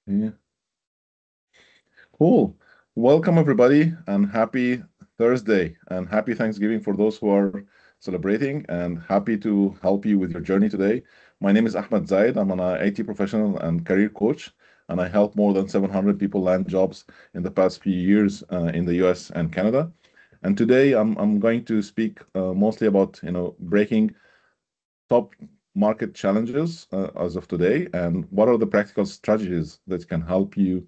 Yeah. Cool. Welcome, everybody, and happy Thursday and happy Thanksgiving for those who are celebrating, and happy to help you with your journey today. My name is Ahmed Zayed. I'm an IT professional and career coach, and I help more than 700 people land jobs in the past few years in the US and Canada. And today I'm going to speak mostly about, breaking top market challenges as of today, and what are the practical strategies that can help you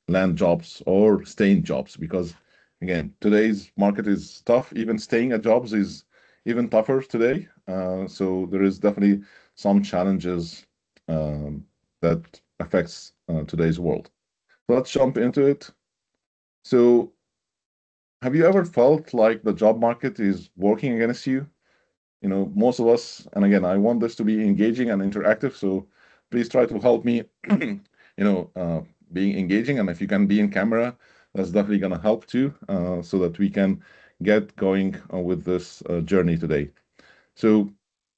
land jobs or stay in jobs, because again, today's market is tough. Even staying at jobs is even tougher today. So there is definitely some challenges that affects today's world. Let's jump into it. So have you ever felt like the job market is working against you? Most of us, and again, I want this to be engaging and interactive, so please try to help me, being engaging. And if you can be in camera, that's definitely going to help too, so that we can get going with this journey today. So,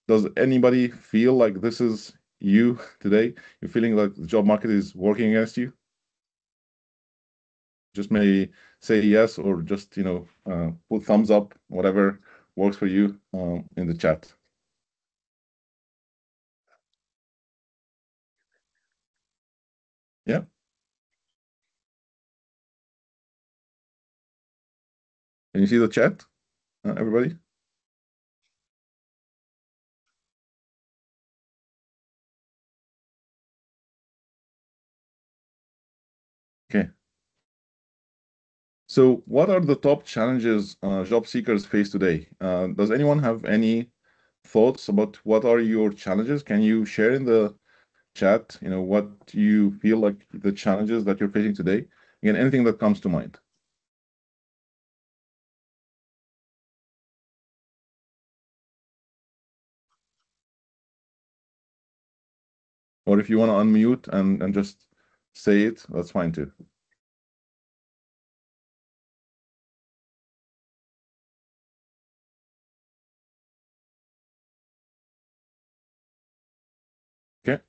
does anybody feel like this is you today? You're feeling like the job market is working against you? Just maybe say yes, or just, put thumbs up, whatever works for you, in the chat. Yeah. Can you see the chat, everybody? Okay. So, what are the top challenges job seekers face today? Does anyone have any thoughts about what are your challenges? Can you share in the chat, what you feel like the challenges that you're facing today? Again, anything that comes to mind. Or if you want to unmute and just say it, that's fine too. Okay.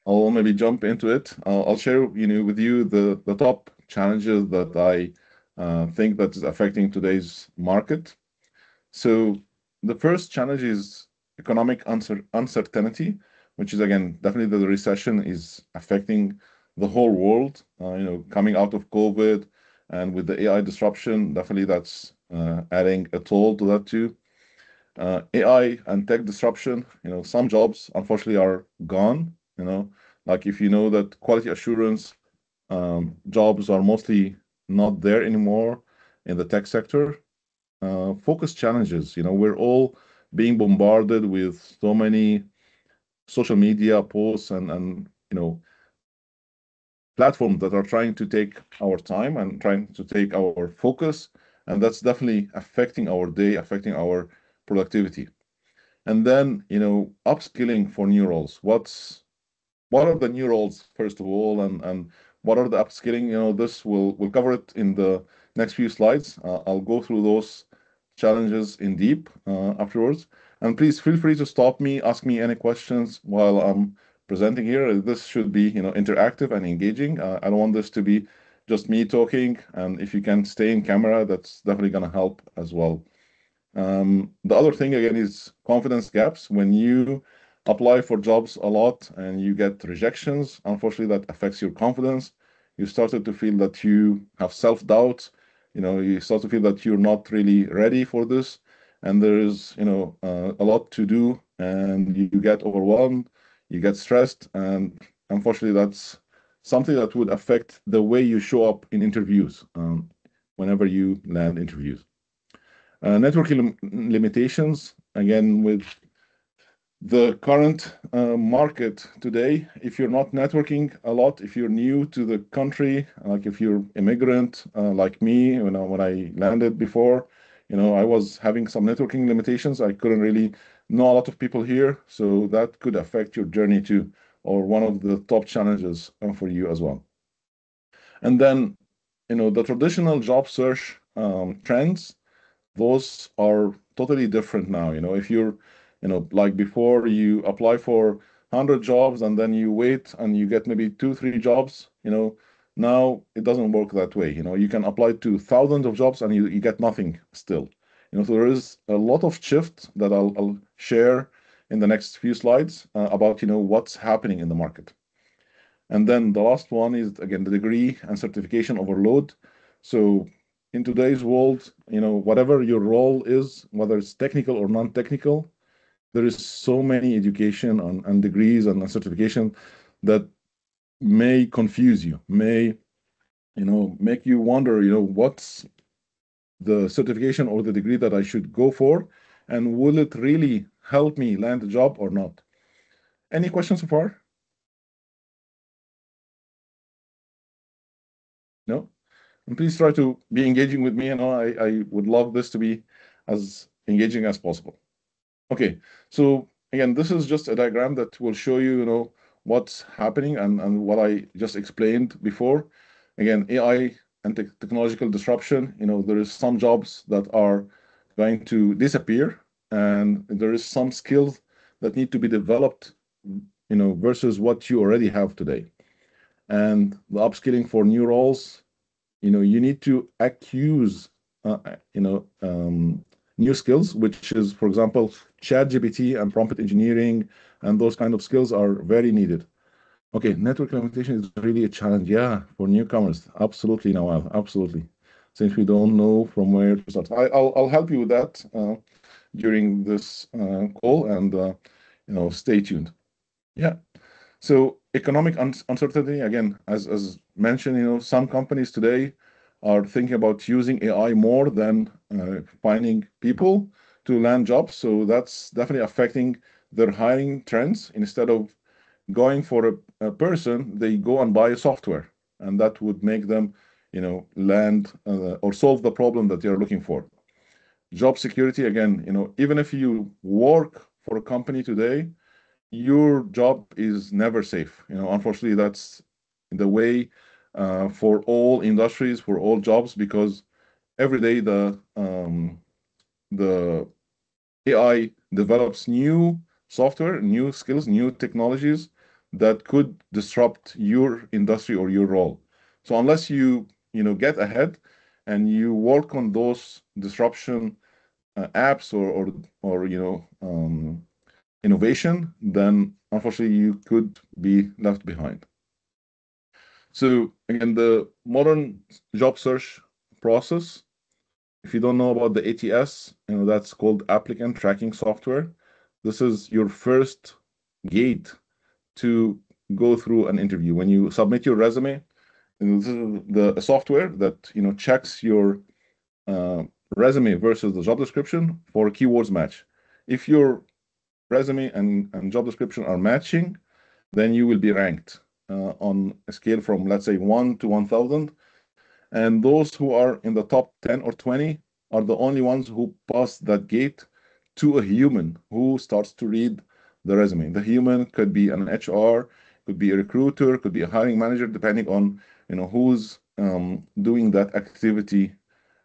I'll maybe jump into it. I'll share, with you the top challenges that I think that is affecting today's market. So the first challenge is economic uncertainty, which is again definitely the recession is affecting the whole world. Coming out of COVID and with the AI disruption, definitely that's adding a toll to that too. AI and tech disruption, some jobs unfortunately are gone. Like if you know that quality assurance jobs are mostly not there anymore in the tech sector. Focus challenges. We're all being bombarded with so many social media posts and platforms that are trying to take our time and trying to take our focus, and that's definitely affecting our day, affecting our productivity. And then, upskilling for new roles. What are the new roles, first of all, and what are the upskilling? This we'll cover it in the next few slides. I'll go through those challenges in deep afterwards. And please feel free to stop me, ask me any questions while I'm presenting here. This should be, interactive and engaging. I don't want this to be just me talking. And if you can stay in camera, that's definitely going to help as well. The other thing again is confidence gaps. When you apply for jobs a lot and you get rejections, unfortunately, that affects your confidence. You started to feel that you have self-doubt. You start to feel that you're not really ready for this, and there is, a lot to do, and you get overwhelmed, you get stressed, and unfortunately, that's something that would affect the way you show up in interviews, whenever you land interviews. Networking limitations, again, with the current market today, if you're not networking a lot, if you're new to the country, like if you're immigrant, like me, when I landed before, I was having some networking limitations. I couldn't really know a lot of people here, so that could affect your journey too, or one of the top challenges for you as well. And then, the traditional job search trends, those are totally different now. If you're, like before, you apply for 100 jobs and then you wait and you get maybe two, three jobs, now it doesn't work that way. You can apply to thousands of jobs and you get nothing still. So there is a lot of shift that I'll share in the next few slides about, what's happening in the market. And then the last one is again the degree and certification overload. So in today's world, whatever your role is, whether it's technical or non-technical, there is so many education and degrees and certification that may confuse you, may make you wonder, what's the certification or the degree that I should go for, and will it really help me land a job or not? Any questions so far? No? And please try to be engaging with me. I would love this to be as engaging as possible. Okay, so again, this is just a diagram that will show you, what's happening and what I just explained before. Again, AI and technological disruption, there is some jobs that are going to disappear, and there is some skills that need to be developed, versus what you already have today. And the upskilling for new roles, you need to accuse, uh, you know, um, new skills, which is, for example, chat GPT and prompt engineering, and those kind of skills are very needed. Okay, network limitation is really a challenge. Yeah, for newcomers. Absolutely, Nawal. Absolutely. Since we don't know from where to start. I'll help you with that during this call, and stay tuned. Yeah. So economic uncertainty, again, as mentioned, some companies today are thinking about using AI more than finding people to land jobs. So that's definitely affecting their hiring trends. Instead of going for a person, they go and buy a software, and that would make them, land or solve the problem that they're looking for. Job security, again, even if you work for a company today, your job is never safe. Unfortunately, that's the way for all industries, for all jobs, because every day the AI develops new software, new skills, new technologies that could disrupt your industry or your role. So unless get ahead and you work on those disruption apps or innovation, then unfortunately you could be left behind. So again, the modern job search process, if you don't know about the ATS, that's called applicant tracking software. This is your first gate to go through an interview. When you submit your resume, this is the software that checks your uh, resume versus the job description for keywords match. If your resume and job description are matching, then you will be ranked on a scale from, let's say, 1 to 1,000. And those who are in the top 10 or 20 are the only ones who pass that gate to a human who starts to read the resume. The human could be an HR, could be a recruiter, could be a hiring manager, depending on who's doing that activity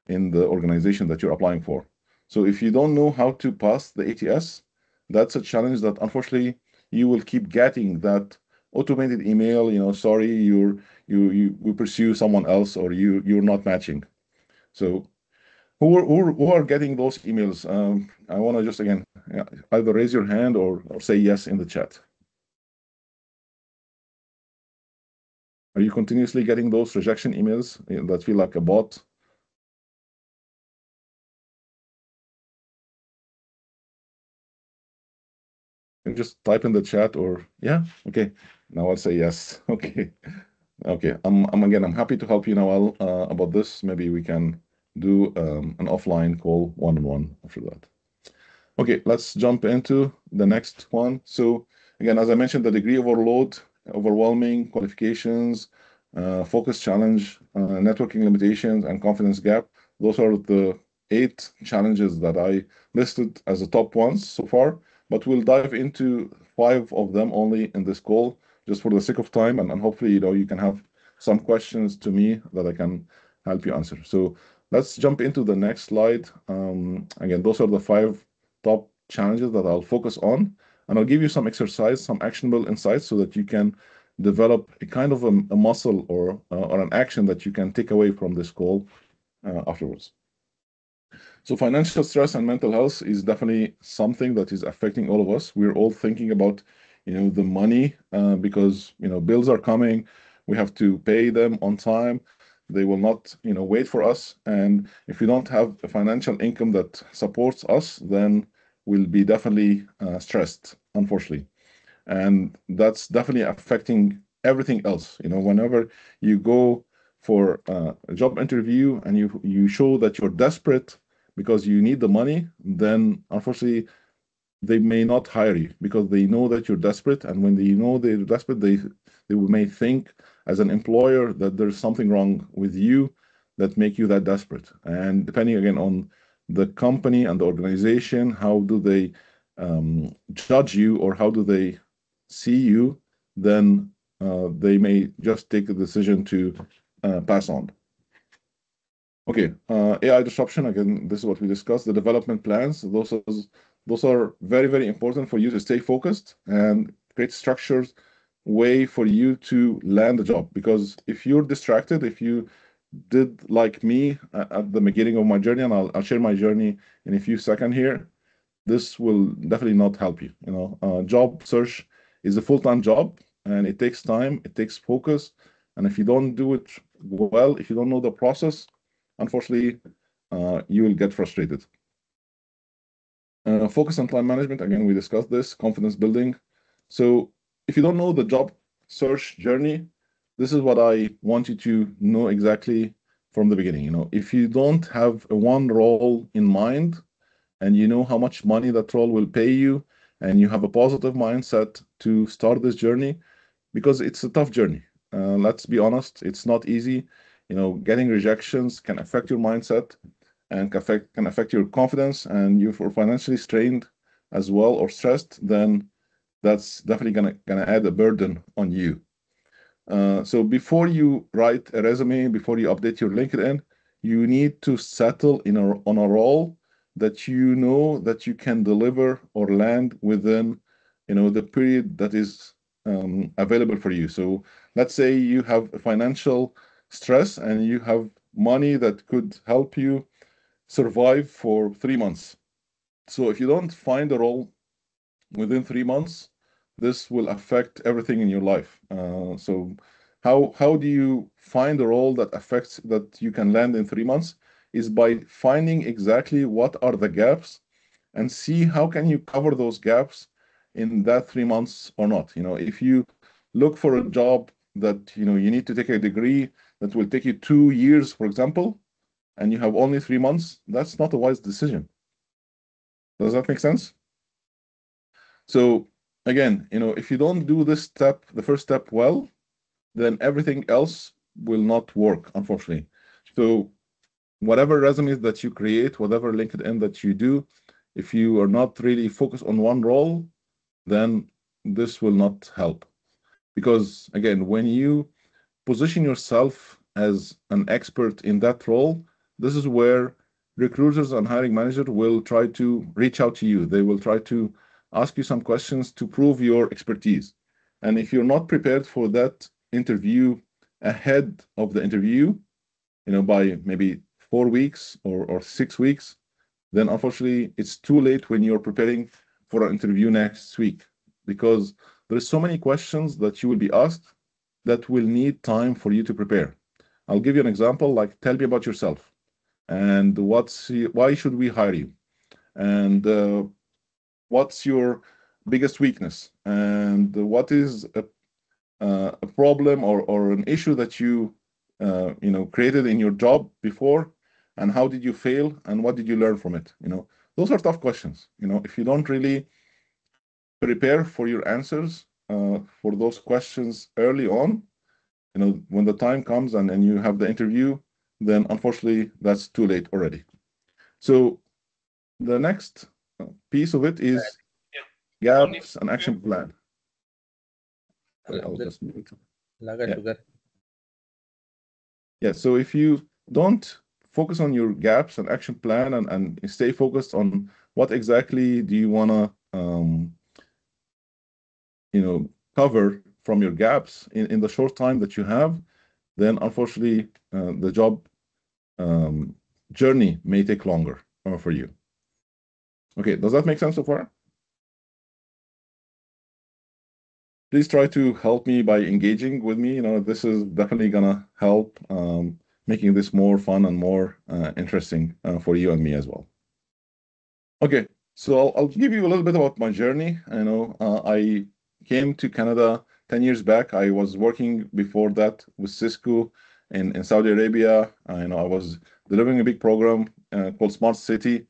in the organization that you're applying for. So if you don't know how to pass the ATS, that's a challenge that unfortunately you will keep getting that automated email, sorry, we pursue someone else, or you're not matching. So who are getting those emails? I want to just again, yeah, either raise your hand or say yes in the chat. Are you continuously getting those rejection emails that feel like a bot? You just type in the chat, or yeah, okay. Now I'll say yes. Okay. Okay. I'm happy to help you now about this. Maybe we can do an offline call one-on-one after that. Okay, let's jump into the next one. So again, as I mentioned, the degree overload, overwhelming qualifications, focus challenge, networking limitations, and confidence gap. Those are the 8 challenges that I listed as the top ones so far, but we'll dive into 5 of them only in this call, just for the sake of time, and hopefully, you can have some questions to me that I can help you answer. So let's jump into the next slide. Again, those are the 5 top challenges that I'll focus on. And I'll give you some exercise, some actionable insights so that you can develop a kind of a muscle or an action that you can take away from this call afterwards. So financial stress and mental health is definitely something that is affecting all of us. We're all thinking about, the money because bills are coming. We have to pay them on time. They will not, wait for us. And if we don't have a financial income that supports us, then we'll be definitely stressed, unfortunately. And that's definitely affecting everything else. Whenever you go for a job interview and you show that you're desperate because you need the money, then unfortunately they may not hire you because they know that you're desperate. And when they know they're desperate, they may think as an employer that there's something wrong with you that make you that desperate. And depending again on the company and the organization, how do they judge you or how do they see you, then they may just take the decision to pass on. Okay, AI disruption, again, this is what we discussed, the development plans. Those are very, very important for you to stay focused and create structures way for you to land a job. Because if you're distracted, if you did like me at the beginning of my journey, and I'll share my journey in a few seconds here, this will definitely not help you. Job search is a full-time job, and it takes time, it takes focus, and if you don't do it well, if you don't know the process, unfortunately, you will get frustrated. Focus on time management. Again, we discussed this, confidence building. So if you don't know the job search journey, this is what I want you to know exactly from the beginning. If you don't have a one role in mind and you know how much money that role will pay you, and you have a positive mindset to start this journey, because it's a tough journey. Let's be honest, it's not easy. Getting rejections can affect your mindset and can affect your confidence, and you're financially strained as well or stressed, then that's definitely gonna add a burden on you. So before you write a resume, before you update your LinkedIn, you need to settle on a role that you know that you can deliver or land within, the period that is available for you. So let's say you have a financial stress and you have money that could help you survive for 3 months. So if you don't find a role within 3 months, this will affect everything in your life. So how do you find a role that you can land in 3 months? Is by finding exactly what are the gaps and see how can you cover those gaps in that 3 months or not. If you look for a job that you need to take a degree that will take you 2 years, for example, and you have only 3 months, that's not a wise decision. Does that make sense? So again, if you don't do this step, the first step well, then everything else will not work, unfortunately. So whatever resumes that you create, whatever LinkedIn that you do, if you are not really focused on one role, then this will not help. Because again, when you position yourself as an expert in that role, this is where recruiters and hiring manager will try to reach out to you. They will try to ask you some questions to prove your expertise. And if you're not prepared for that interview ahead of the interview, by maybe 4 weeks or 6 weeks, then unfortunately it's too late when you're preparing for an interview next week, because there's so many questions that you will be asked that will need time for you to prepare. I'll give you an example, like tell me about yourself and why should we hire you, and what's your biggest weakness, and what is a problem or an issue that you created in your job before, and how did you fail and what did you learn from it. Those are tough questions. If you don't really prepare for your answers for those questions early on, when the time comes and you have the interview, then unfortunately that's too late already. So the next piece of it is gaps and action plan. I'll just mute. Yeah. Yeah, so if you don't focus on your gaps and action plan and stay focused on what exactly do you want to cover from your gaps in the short time that you have, then unfortunately the job um, journey may take longer for you. Okay, does that make sense so far? Please try to help me by engaging with me. This is definitely gonna help making this more fun and more interesting for you and me as well. Okay, so I'll give you a little bit about my journey. I came to Canada 10 years back. I was working before that with Cisco in Saudi Arabia. I was delivering a big program called Smart City,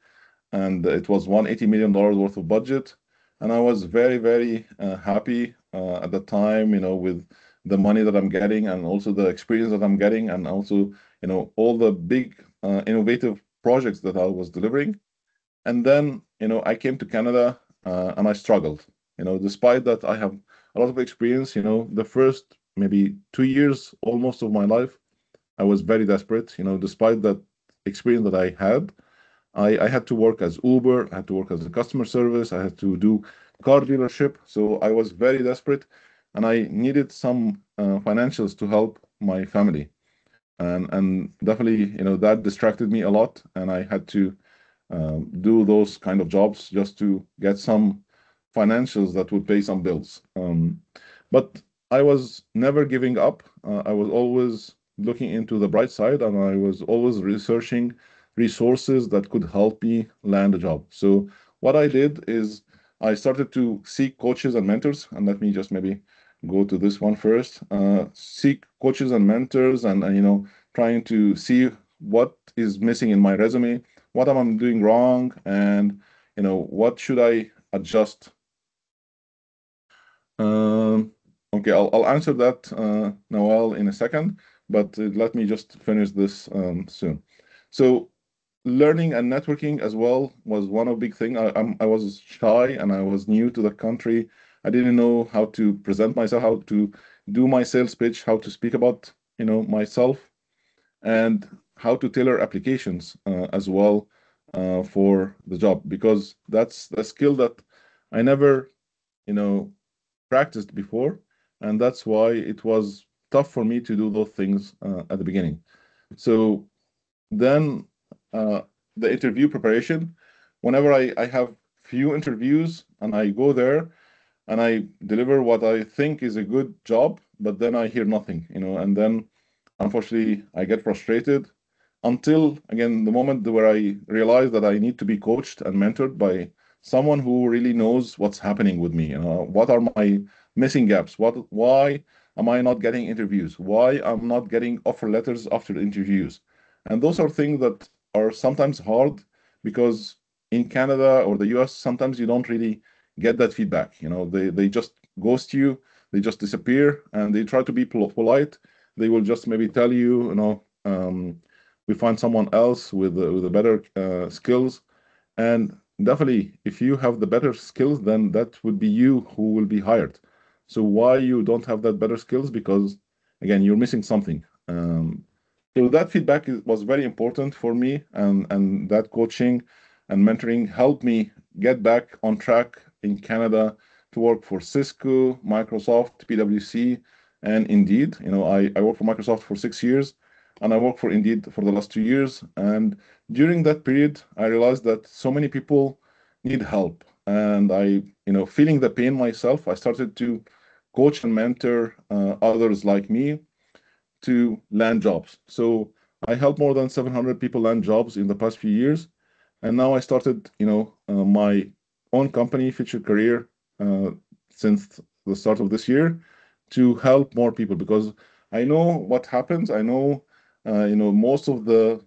and it was $180 million worth of budget. And I was very, very happy at the time, with the money that I'm getting and also the experience that I'm getting, and also, all the big innovative projects that I was delivering. And then, I came to Canada and I struggled. Despite that I have a lot of experience, the first maybe 2 years almost of my life, I was very desperate. Despite that experience that I had, I had to work as Uber, I had to work as a customer service, I had to do car dealership. So I was very desperate and I needed some financials to help my family. And definitely, that distracted me a lot, and I had to do those kind of jobs just to get some financials that would pay some bills. But I was never giving up. I was always looking into the bright side, and I was always researching resources that could help me land a job. So what I did is I started to seek coaches and mentors, and let me just maybe go to this one first. Seek coaches and mentors, and trying to see what is missing in my resume, what am I doing wrong, and what should I adjust. Um, okay, I'll answer that, Noel, in a second, but let me just finish this soon. So learning and networking as well was one of big thing. I was shy and I was new to the country. I didn't know how to present myself, how to do my sales pitch, how to speak about myself, and how to tailor applications as well for the job, because that's the skill that I never you know practiced before, and that's why it was tough for me to do those things at the beginning. So then the interview preparation, whenever I have few interviews and I go there and I deliver what I think is a good job, but then I hear nothing, and then unfortunately I get frustrated until again the moment where I realize that I need to be coached and mentored by someone who really knows what's happening with me. What are my missing gaps? Why am I not getting interviews? Why I'm not getting offer letters after the interviews? And those are things that are sometimes hard because in Canada or the US, sometimes you don't really get that feedback. They just ghost you, they just disappear, and they try to be polite. They will just maybe tell you, we find someone else with a better skills. And definitely, if you have the better skills, then that would be you who will be hired. So why you don't have that better skills? Because again, you're missing something. So that feedback was very important for me, and that coaching and mentoring helped me get back on track in Canada to work for Cisco, Microsoft, PwC, and Indeed. I worked for Microsoft for 6 years, and I worked for Indeed for the last 2 years. And during that period, I realized that so many people need help, and feeling the pain myself, I started to coach and mentor others like me to land jobs. So I helped more than 700 people land jobs in the past few years. And now I started, my own company, Future Career, uh, since the start of this year to help more people, because I know what happens. I know, most of the,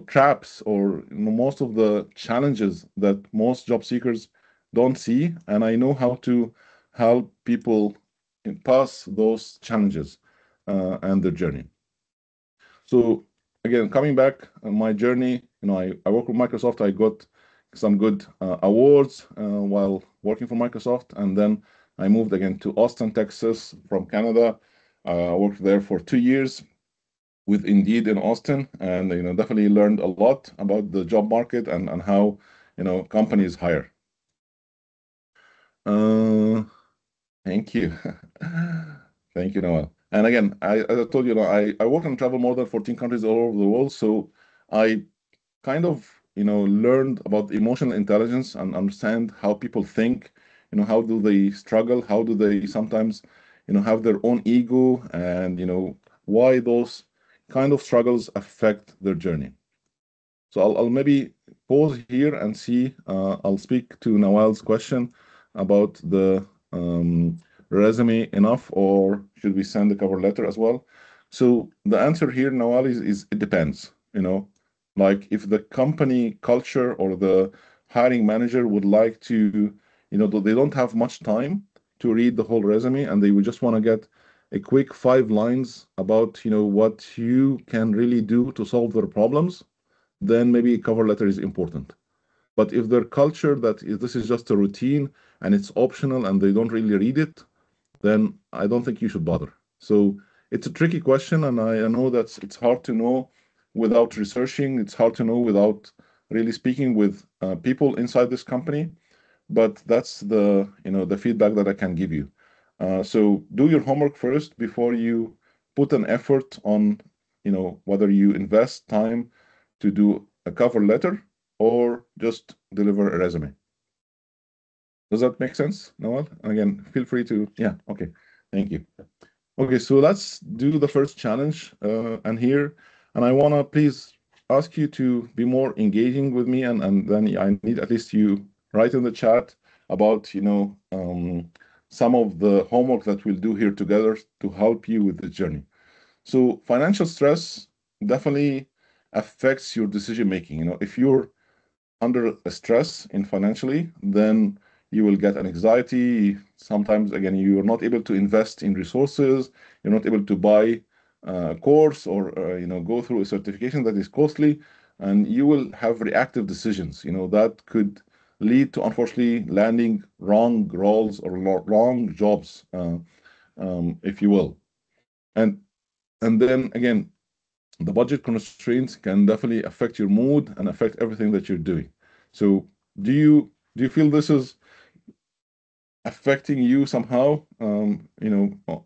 traps, or most of the challenges that most job seekers don't see. And I know how to help people pass those challenges and their journey. So again, coming back on my journey, I work with Microsoft. I got some good awards while working for Microsoft, and then I moved again to Austin, Texas from Canada. I worked there for 2 years with Indeed in Austin, and definitely learned a lot about the job market and how companies hire. Uh, Thank you. Thank you, Noel. And again, as I told you, I work and travel more than 14 countries all over the world. So I kind of, learned about emotional intelligence and understand how people think, how do they struggle, how do they sometimes, have their own ego, and, why those kind of struggles affect their journey. So I'll maybe pause here and see. I'll speak to Nawal's question about the resume enough, or should we send the cover letter as well? So the answer here, Nawal, is it depends. Like if the company culture or the hiring manager would like to, they don't have much time to read the whole resume, and they would just want to get a quick 5 lines about, what you can really do to solve their problems, then maybe a cover letter is important. But if their culture this is just a routine and it's optional and they don't really read it, then I don't think you should bother. So it's a tricky question, and I know that it's hard to know without researching. It's hard to know without really speaking with people inside this company. But that's the feedback that I can give you. So do your homework first before you put an effort on, whether you invest time to do a cover letter or just deliver a resume. Does that make sense, Noel? Again, feel free to, yeah, okay, thank you. Okay, so let's do the first challenge, and I want to please ask you to be more engaging with me, and then I need at least you write in the chat about, some of the homework that we'll do here together to help you with the journey. So financial stress definitely affects your decision making. If you're under a stress in financially, then you will get an anxiety. Sometimes, again, you are not able to invest in resources. You're not able to buy a course or go through a certification that is costly, and you will have reactive decisions. That could lead to unfortunately landing wrong roles or wrong jobs, if you will. And then again, the budget constraints can definitely affect your mood and affect everything that you're doing. So do you feel this is affecting you somehow, on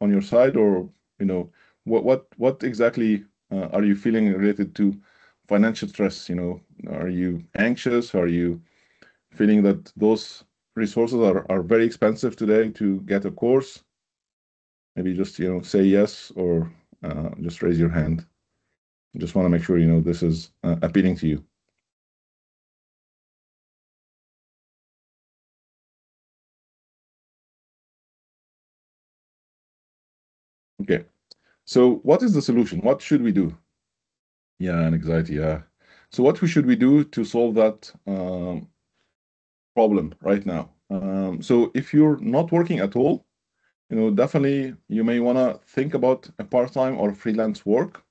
your side, or what exactly are you feeling related to financial stress? Are you anxious? Are you feeling that those resources are very expensive today to get a course? Maybe just say yes, or just raise your hand. Just want to make sure this is appealing to you. Okay. So what is the solution? What should we do? Yeah, and anxiety. Yeah. So what should we do to solve that problem right now? So if you're not working at all, definitely you may want to think about a part-time or freelance work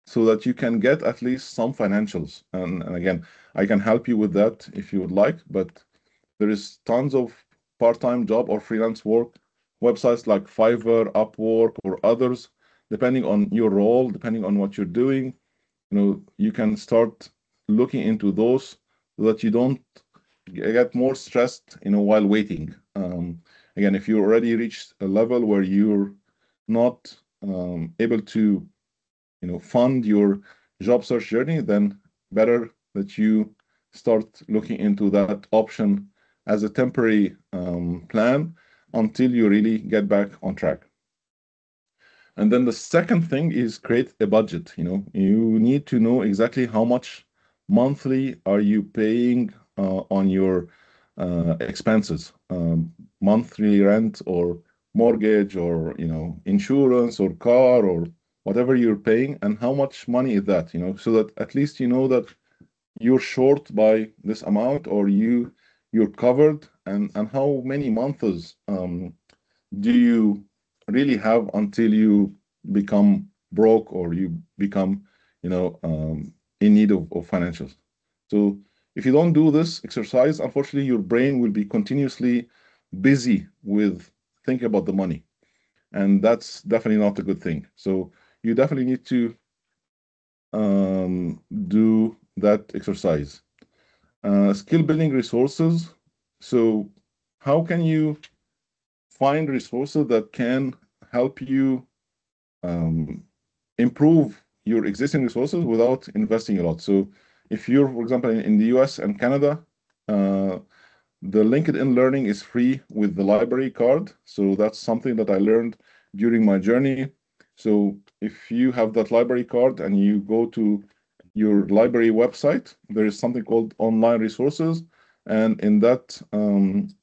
so that you can get at least some financials. And again, I can help you with that if you would like, but there is tons of part-time job or freelance work websites like Fiverr, Upwork, or others, depending on your role, depending on what you're doing. You can start looking into those so that you don't get more stressed, while waiting. Again, if you already reached a level where you're not able to, fund your job search journey, then better that you start looking into that option as a temporary plan until you really get back on track. And then the second thing is create a budget. You need to know exactly how much monthly are you paying on your expenses, monthly rent or mortgage or insurance or car or whatever you're paying, and how much money is that, so that at least you know that you're short by this amount, or you're covered, and how many months do you really have until you become broke, or you become, in need of financials. So if you don't do this exercise, unfortunately, your brain will be continuously busy with thinking about the money, and that's definitely not a good thing. So you definitely need to do that exercise. Skill building resources. So how can you find resources that can help you um, improve your existing resources without investing a lot. So if you're, for example, in the US and Canada, uh, the LinkedIn Learning is free with the library card. So that's something that I learned during my journey. So if you have that library card and you go to your library website, there is something called online resources. And in that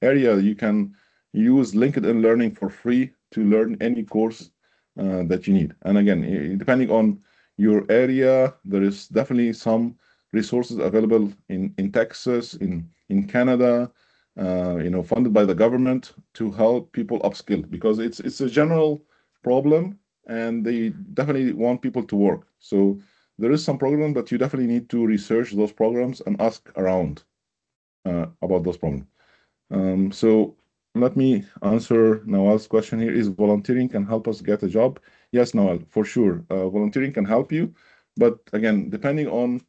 area, you can use LinkedIn Learning for free to learn any course that you need. And again, depending on your area, there is definitely some resources available in Texas, in Canada, funded by the government to help people upskill because it's a general problem and they definitely want people to work. So there is some program, but you definitely need to research those programs and ask around about those programs. So let me answer Nawal's question here. Is volunteering can help us get a job? Yes, Nawal, for sure. Volunteering can help you, but again, depending on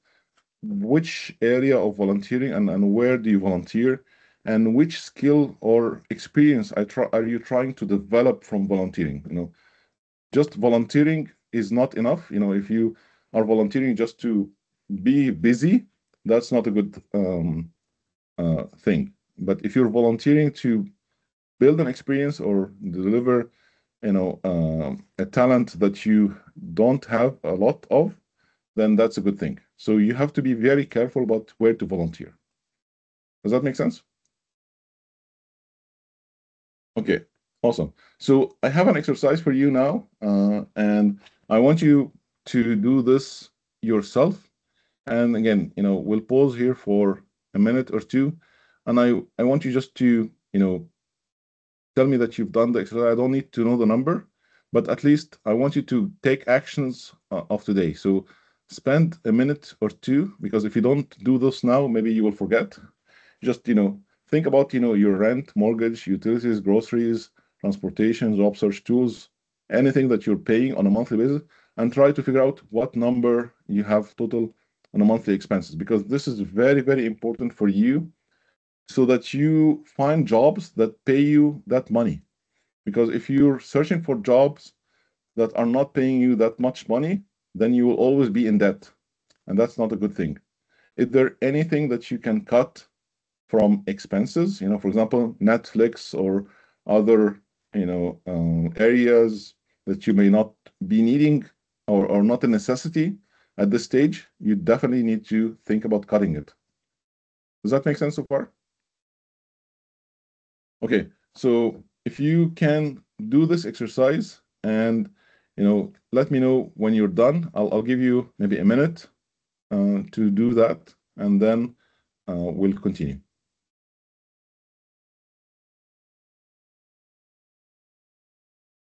which area of volunteering and where do you volunteer and which skill or experience are you trying to develop from volunteering. Just volunteering is not enough. If you are volunteering just to be busy, that's not a good thing. But if you're volunteering to build an experience or deliver a talent that you don't have a lot of, then that's a good thing. So you have to be very careful about where to volunteer. Does that make sense? Okay, awesome. So I have an exercise for you now, and I want you to do this yourself. And again, we'll pause here for a minute or two, and I want you just to, tell me that you've done the exercise. I don't need to know the number, but at least I want you to take actions of today. So spend a minute or two, because if you don't do this now, maybe you will forget. Just, think about, your rent, mortgage, utilities, groceries, transportation, job search tools, anything that you're paying on a monthly basis, and try to figure out what number you have total on a monthly expenses, because this is very, very important for you so that you find jobs that pay you that money. Because if you're searching for jobs that are not paying you that much money, then you will always be in debt. And that's not a good thing. Is there anything that you can cut from expenses? For example, Netflix or other, areas that you may not be needing or not a necessity at this stage, you definitely need to think about cutting it. Does that make sense so far? Okay, so if you can do this exercise and let me know when you're done. I'll give you maybe a minute to do that, and then we'll continue.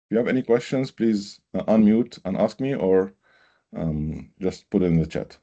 If you have any questions, please unmute and ask me, or just put it in the chat.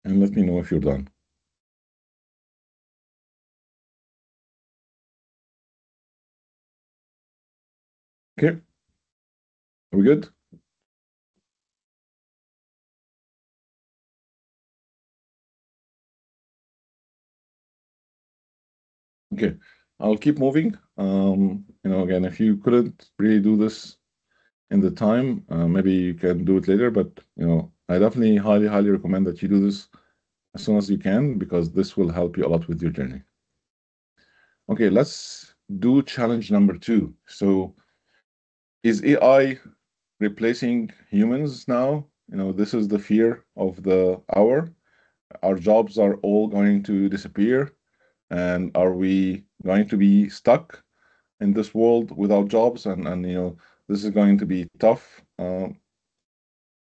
And let me know if you're done. Okay, are we good? Okay, I'll keep moving. Again, if you couldn't really do this in the time, maybe you can do it later, but I definitely highly, highly recommend that you do this as soon as you can, because this will help you a lot with your journey. Okay, let's do challenge number 2. So, is AI replacing humans now? This is the fear of the hour. Our jobs are all going to disappear, and are we going to be stuck in this world without jobs? And this is going to be tough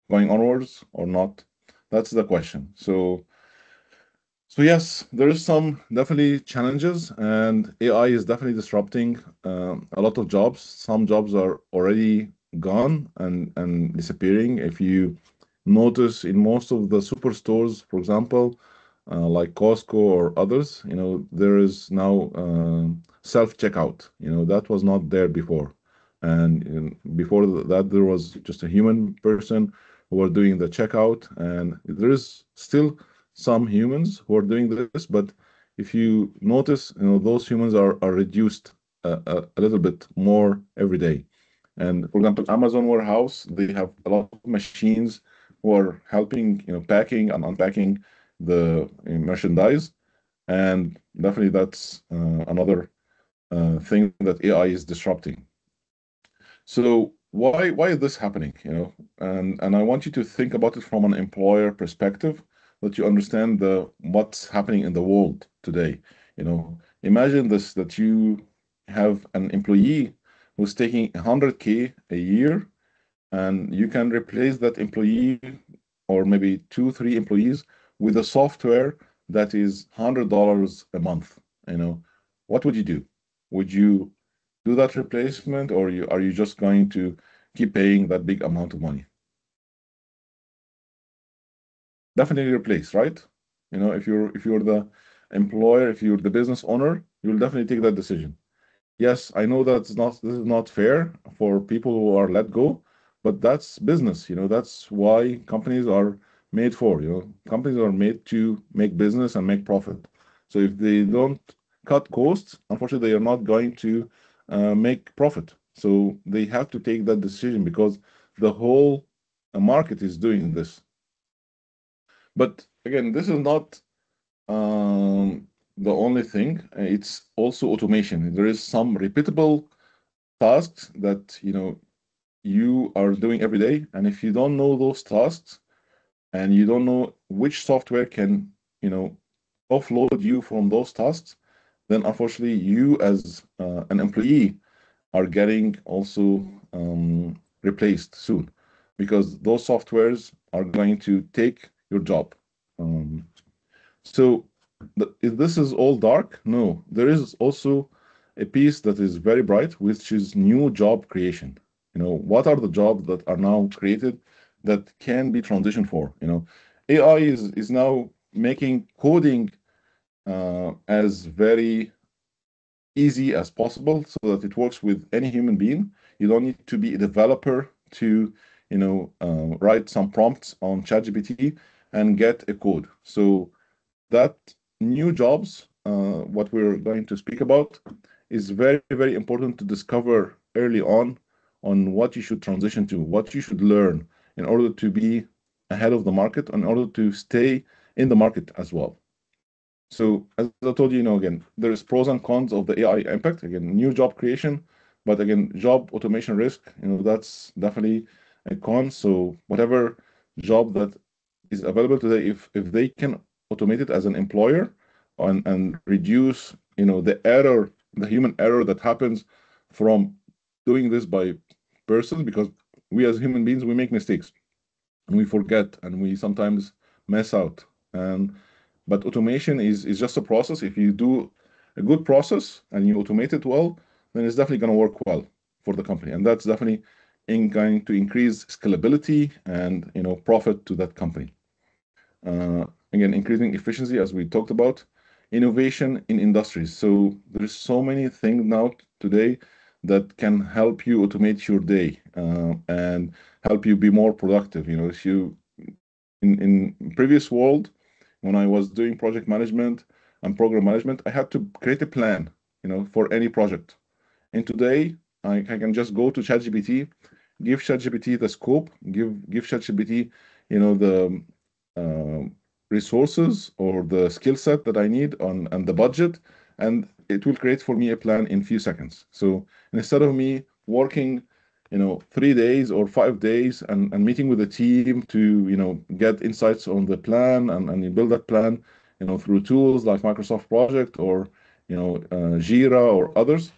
going onwards or not? That's the question. So So yes, there is some definitely challenges, and AI is definitely disrupting a lot of jobs. Some jobs are already gone and disappearing. If you notice in most of the superstores, for example, like Costco or others, there is now self-checkout. That was not there before, and before that there was just a human person who were doing the checkout, and there is still some humans who are doing this, but if you notice, those humans are reduced a little bit more every day. And for example, Amazon warehouse, they have a lot of machines who are helping, packing and unpacking the merchandise. And definitely that's another thing that AI is disrupting. So why is this happening? And I want you to think about it from an employer perspective, that you understand the what's happening in the world today. Imagine this, that you have an employee who's taking 100K a year, and you can replace that employee, or maybe two, three employees, with a software that is $100 a month. What would you do? Would you do that replacement, or are you just going to keep paying that big amount of money? Definitely replace, right? If you're the employer, if you're the business owner, you'll definitely take that decision. Yes, I know this is not fair for people who are let go, but that's business. That's why companies are made for. Companies are made to make business and make profit. So if they don't cut costs, unfortunately, they are not going to make profit. So they have to take that decision, because the whole market is doing this. But again, this is not the only thing. It's also automation. There is some repeatable tasks that you are doing every day, and if you don't know those tasks, and you don't know which software can you know offload you from those tasks, then unfortunately you as an employee are getting also replaced soon, because those softwares are going to take your job. Um, so if this is all dark, no, there is also a piece that is very bright, which is new job creation. What are the jobs that are now created that can be transitioned for? AI is now making coding as very easy as possible, so that it works with any human being. You don't need to be a developer to, write some prompts on ChatGPT and get a code. So that new jobs, what we're going to speak about, is very, very important to discover early on what you should transition to, what you should learn in order to be ahead of the market, in order to stay in the market as well. So as I told you, again, there is pros and cons of the AI impact. Again, new job creation, but again, job automation risk, that's definitely a con. So whatever job that is available today, if they can automate it as an employer, and reduce, the human error that happens from doing this by person, because we as human beings, we make mistakes, and we forget, and we sometimes mess out. And but automation is just a process. If you do a good process and you automate it well, then it's definitely going to work well for the company, and that's definitely going to increase scalability and profit to that company. Again, increasing efficiency, as we talked about, innovation in industries. So there's so many things now today that can help you automate your day, and help you be more productive. If you in previous world, when I was doing project management and program management, I had to create a plan, for any project. And today, I can just go to ChatGPT, give ChatGPT the scope, give ChatGPT, the uh, resources or the skill set that I need on and the budget, and it will create for me a plan in few seconds. So instead of me working, 3 days or 5 days, and meeting with the team to get insights on the plan, and you build that plan, through tools like Microsoft Project, or Jira or others,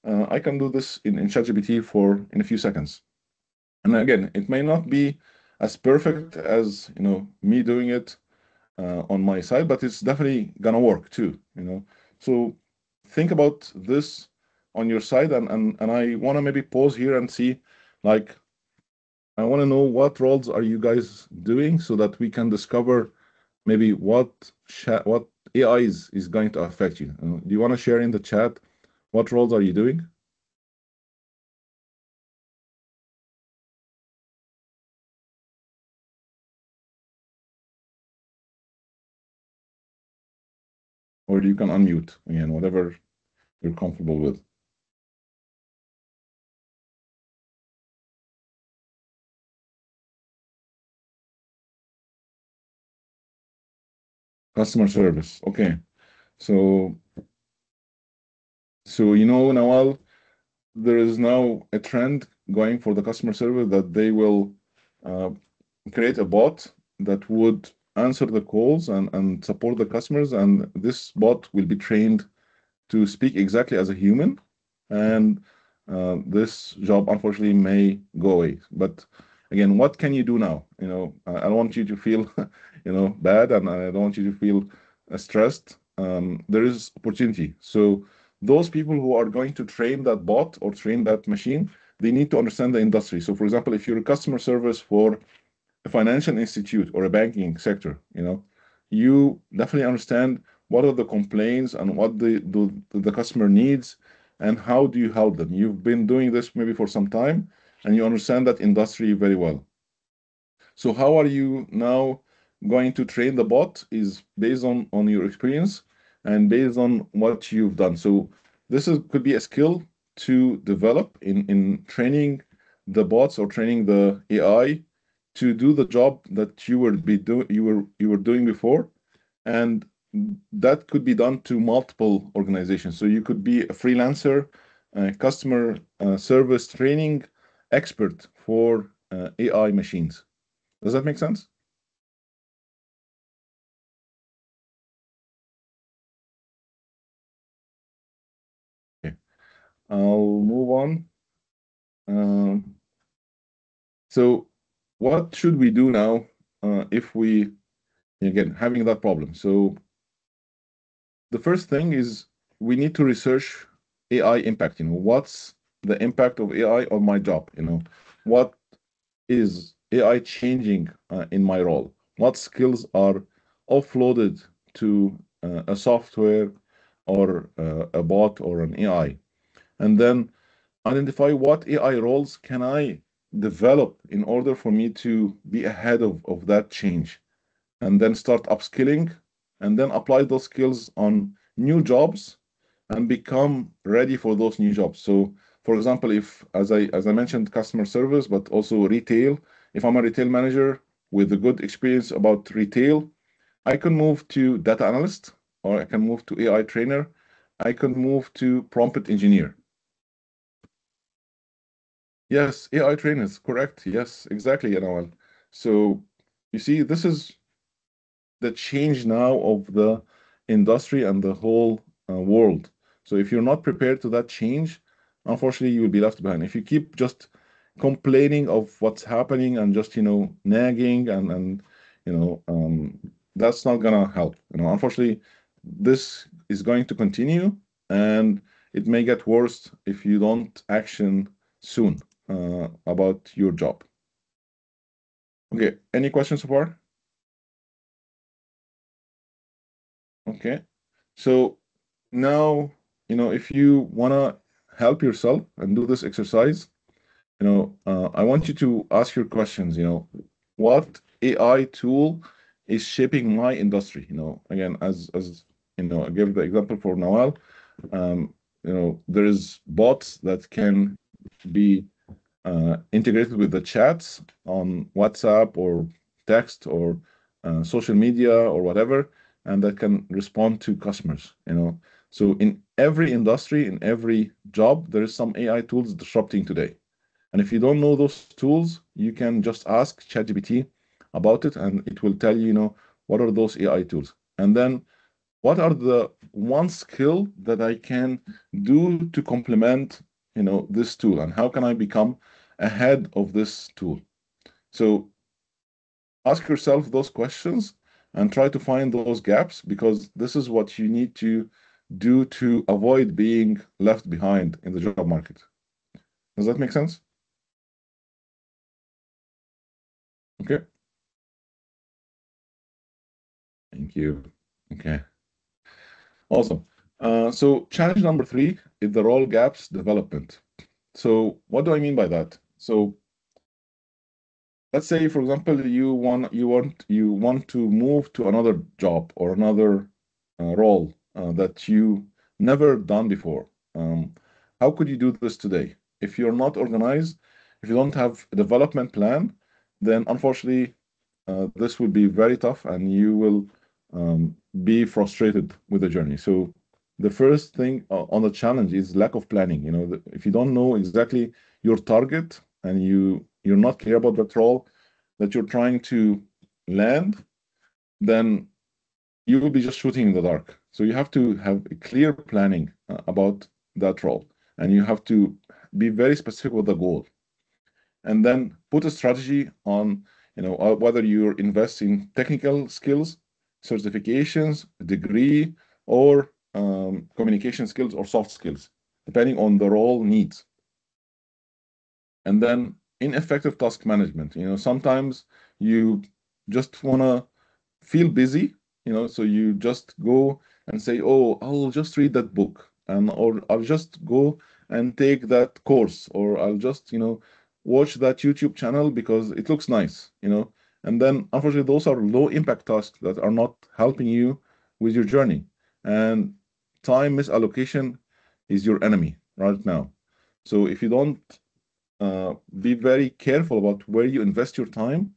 I can do this in ChatGPT for in a few seconds. And again, it may not be as perfect as me doing it on my side, but it's definitely gonna work too, you know. So think about this on your side, and I want to maybe pause here and see, like, I want to know what roles are you guys doing so that we can discover maybe what AI is going to affect you. Do you want to share in the chat what roles are you doing, or you can unmute again, whatever you're comfortable with. Customer service. Okay. So Nawal, there is now a trend going for the customer service that they will uh, create a bot that would answer the calls and support the customers, and this bot will be trained to speak exactly as a human, and this job unfortunately may go away. But again, what can you do now? I don't want you to feel bad, and I don't want you to feel stressed. There is opportunity. So those people who are going to train that bot or train that machine, they need to understand the industry. So for example, if you're a customer service for a financial institute or a banking sector, you definitely understand what are the complaints and what the customer needs, and how do you help them. You've been doing this maybe for some time, and you understand that industry very well. So how are you now going to train the bot is based on your experience and based on what you've done. So could be a skill to develop in training the bots or training the AI to do the job that you were doing before, and that could be done to multiple organizations. So you could be a freelancer, customer service training expert for AI machines. Does that make sense? Okay, I'll move on. Um, so, what should we do now if we, again, having that problem? So, the first thing is we need to research AI impact. What's the impact of AI on my job? What is AI changing in my role? What skills are offloaded to a software or a bot or an AI? And then identify what AI roles can I develop in order for me to be ahead of that change, and then start upskilling, and then apply those skills on new jobs and become ready for those new jobs. So, for example, if as I mentioned, customer service, but also retail, if I'm a retail manager with a good experience about retail, I can move to data analyst, or I can move to AI trainer, I can move to prompt engineer. Yes, AI trainers, correct. Yes, exactly, Anawal. So you see, this is the change now of the industry and the whole world. So if you're not prepared to that change, unfortunately, you will be left behind. If you keep just complaining of what's happening and just, nagging and you know, um, that's not gonna help. Unfortunately, this is going to continue, and it may get worse if you don't action soon about your job. Okay, any questions so far? Okay. So now, if you want to help yourself and do this exercise, I want you to ask your questions. What AI tool is shaping my industry? Again, as I gave the example for Nawal. There is bots that can be integrated with the chats on WhatsApp or text or social media or whatever, and that can respond to customers. So in every industry, in every job, there is some AI tools disrupting today. And if you don't know those tools, you can just ask ChatGPT about it, and it will tell you, what are those AI tools. And then what are the one skill that I can do to complement, this tool, and how can I become ahead of this tool? So ask yourself those questions, and try to find those gaps because this is what you need to do to avoid being left behind in the job market. Does that make sense? Okay. Thank you. Okay. Awesome. So challenge number three is the role gaps development. So what do I mean by that? So let's say, for example, you want to move to another job or another role that you never done before. Um, how could you do this today? If you're not organized, if you don't have a development plan, then unfortunately this will be very tough and you will be frustrated with the journey. So the first thing on the challenge is lack of planning. If you don't know exactly your target and you're not clear about that role that you're trying to land, then you will be just shooting in the dark. So you have to have a clear planning about that role, and you have to be very specific with the goal, and then put a strategy on, whether you're investing technical skills, certifications, degree, or communication skills or soft skills, depending on the role needs. And then ineffective task management. Sometimes you just want to feel busy, so you just go and say, oh, I'll just read that book, and or I'll just go and take that course, or I'll just, watch that YouTube channel because it looks nice, and then unfortunately those are low impact tasks that are not helping you with your journey. And time misallocation is your enemy right now. So if you don't be very careful about where you invest your time,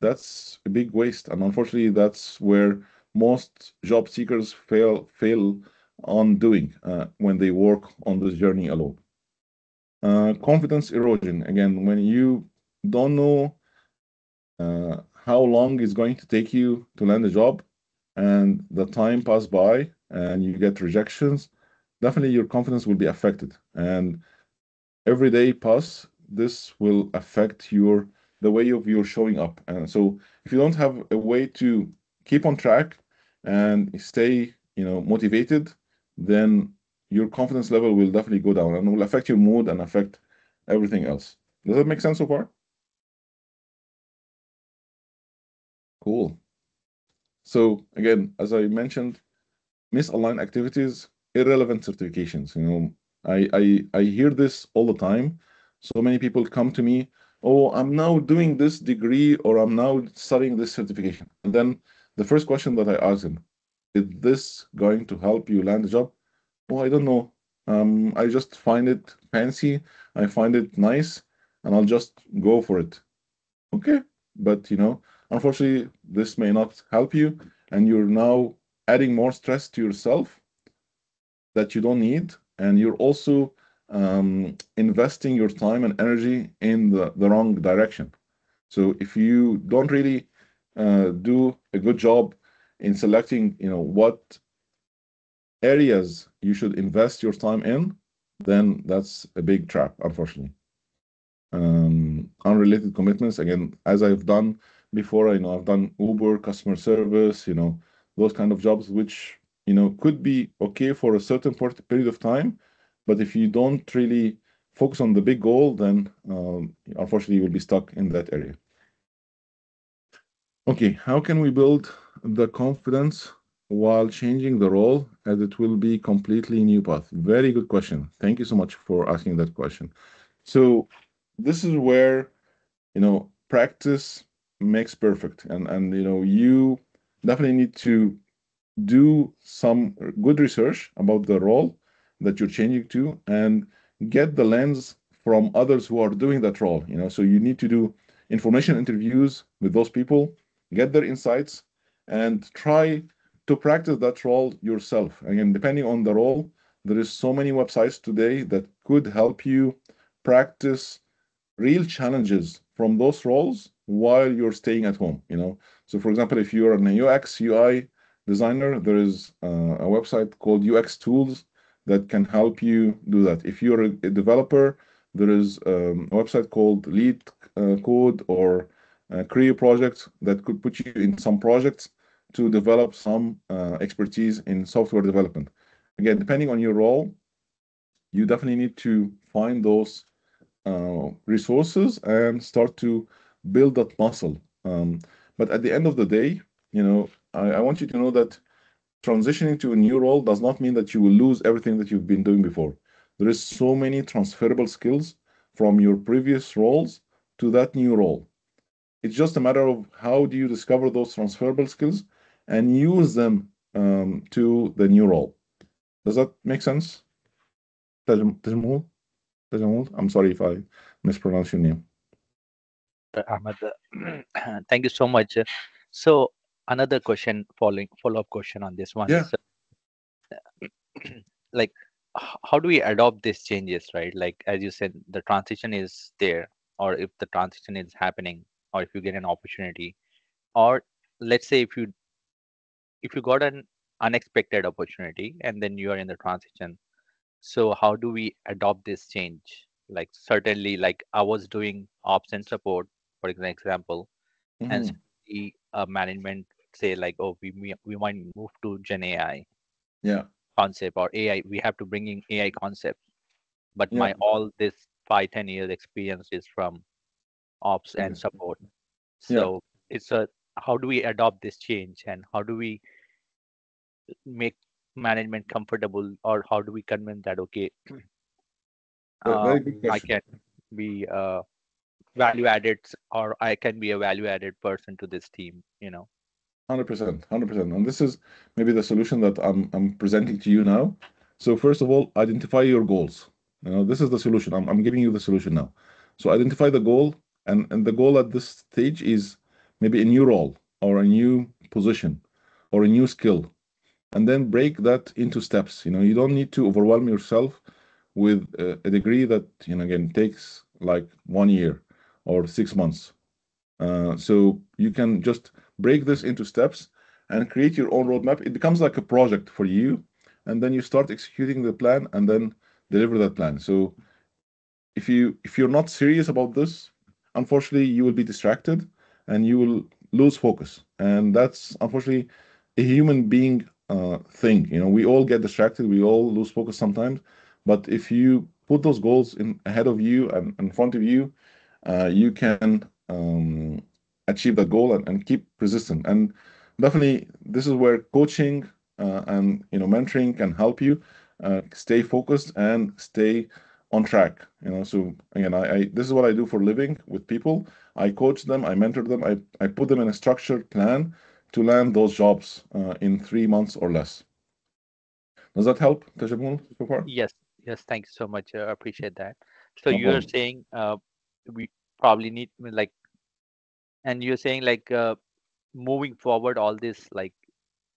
that's a big waste. And unfortunately, that's where most job seekers fail on doing when they work on this journey alone. Confidence erosion. Again, when you don't know how long it's going to take you to land a job, and the time pass by and you get rejections, definitely your confidence will be affected. And every day pass, this will affect the way of your showing up. And so if you don't have a way to keep on track and stay, motivated, then your confidence level will definitely go down and will affect your mood and affect everything else. Does that make sense so far? Cool. So again, as I mentioned, misaligned activities, irrelevant certifications. I hear this all the time. So many people come to me, oh, I'm now doing this degree or I'm now studying this certification. And then the first question that I ask them, is this going to help you land a job? Oh, I don't know. I just find it fancy. I find it nice, and I'll just go for it. Okay, but unfortunately, this may not help you, and you're now adding more stress to yourself that you don't need, and you're also investing your time and energy in the wrong direction. So if you don't really do a good job in selecting, what areas you should invest your time in, then that's a big trap, unfortunately. Unrelated commitments, again, as I've done before, I've done Uber, customer service, those kind of jobs, which, could be okay for a certain period of time. But if you don't really focus on the big goal, then unfortunately you will be stuck in that area. Okay, how can we build the confidence while changing the role as it will be completely new path? Very good question. Thank you so much for asking that question. So this is where, practice makes perfect. And you definitely need to do some good research about the role that you're changing to and get the lens from others who are doing that role. So you need to do information interviews with those people, get their insights, and try to practice that role yourself. Again, depending on the role, there is so many websites today that could help you practice real challenges from those roles while you're staying at home. So for example, if you're an UX UI designer, there is a website called UX Tools that can help you do that. If you're a developer, there is a website called Lead Code or career projects that could put you in some projects to develop some expertise in software development. Again, depending on your role, you definitely need to find those resources and start to build that muscle. But at the end of the day, I want you to know that transitioning to a new role does not mean that you will lose everything that you've been doing before. There is so many transferable skills from your previous roles to that new role. It's just a matter of how do you discover those transferable skills and use them to the new role. Does that make sense? Tajmul? Tajmul? I'm sorry if I mispronounce your name. Ahmed, thank you so much. So another question, following follow-up question on this one Yeah, is, like, how do we adopt these changes, right? Like as you said, the transition is there, or if the transition is happening, or if you get an opportunity, or let's say if you got an unexpected opportunity and then you are in the transition. So how do we adopt this change? Like certainly, like I was doing ops and support, for example, and hmm, suddenly management say like, oh, we might move to Gen AI yeah, concept or AI. We have to bring in AI concept. But yeah. my all this 5-10 years experience is from ops and Okay. support. Yeah. So it's a how do we adopt this change and how do we make management comfortable or how do we convince that okay, uh, Very good I question. can be value added or I can be a value added person to this team. 100%, 100%. And this is maybe the solution that I'm presenting to you now. So first of all, identify your goals. This is the solution. I'm giving you the solution now. So identify the goal, and the goal at this stage is maybe a new role or a new position or a new skill, and then break that into steps. You don't need to overwhelm yourself with a degree that, again, takes like 1 year or 6 months. So you can just break this into steps and create your own roadmap. It becomes like a project for you, and then you start executing the plan and then deliver that plan. So if you're not serious about this, unfortunately, you will be distracted and you will lose focus. And that's unfortunately a human being thing. We all get distracted, we all lose focus sometimes. But if you put those goals in ahead of you and in front of you, you can achieve that goal and keep persistent. And definitely, this is where coaching and mentoring can help you stay focused and stay on track. So again, I this is what I do for a living with people. I coach them, I mentor them, I put them in a structured plan to land those jobs in 3 months or less. Does that help, Tajamul, so far? Yes, yes, thank you so much. I appreciate that. So No you're problem. saying we probably need like, and you're saying like moving forward, all this like